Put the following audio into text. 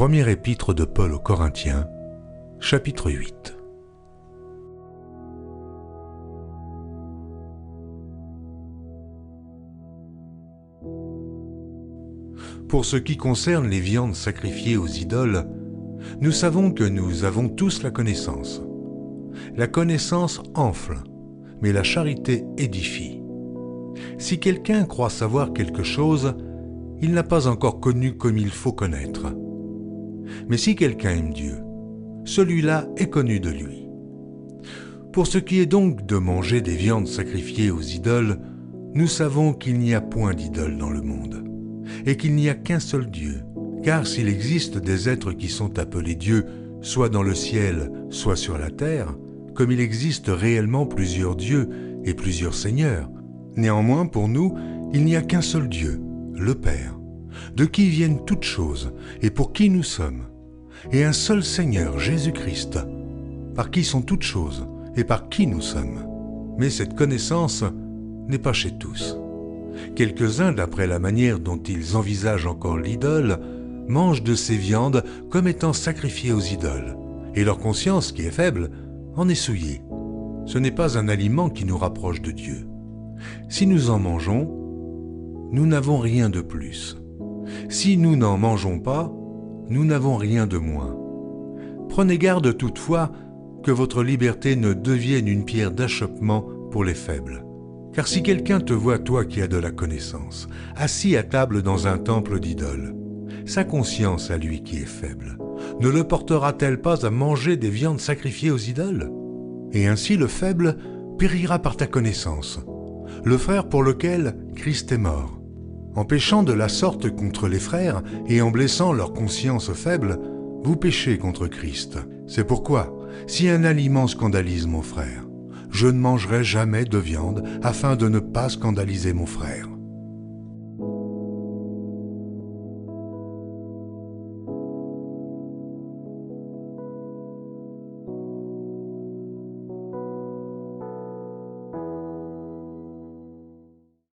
Première épître de Paul aux Corinthiens, chapitre 8. Pour ce qui concerne les viandes sacrifiées aux idoles, nous savons que nous avons tous la connaissance. La connaissance enfle, mais la charité édifie. Si quelqu'un croit savoir quelque chose, il n'a pas encore connu comme il faut connaître. Mais si quelqu'un aime Dieu, celui-là est connu de lui. Pour ce qui est donc de manger des viandes sacrifiées aux idoles, nous savons qu'il n'y a point d'idole dans le monde, et qu'il n'y a qu'un seul Dieu. Car s'il existe des êtres qui sont appelés dieux, soit dans le ciel, soit sur la terre, comme il existe réellement plusieurs dieux et plusieurs seigneurs, néanmoins pour nous, il n'y a qu'un seul Dieu, le Père, de qui viennent toutes choses et pour qui nous sommes, et un seul Seigneur, Jésus-Christ, par qui sont toutes choses et par qui nous sommes. Mais cette connaissance n'est pas chez tous. Quelques-uns, d'après la manière dont ils envisagent encore l'idole, mangent de ces viandes comme étant sacrifiées aux idoles, et leur conscience, qui est faible, en est souillée. Ce n'est pas un aliment qui nous rapproche de Dieu. Si nous en mangeons, nous n'avons rien de plus. Si nous n'en mangeons pas, nous n'avons rien de moins. Prenez garde toutefois que votre liberté ne devienne une pierre d'achoppement pour les faibles. Car si quelqu'un te voit, toi qui as de la connaissance, assis à table dans un temple d'idoles, sa conscience à lui qui est faible, ne le portera-t-elle pas à manger des viandes sacrifiées aux idoles? Et ainsi le faible périra par ta connaissance, le frère pour lequel Christ est mort. En péchant de la sorte contre les frères et en blessant leur conscience faible, vous péchez contre Christ. C'est pourquoi, si un aliment scandalise mon frère, je ne mangerai jamais de viande afin de ne pas scandaliser mon frère.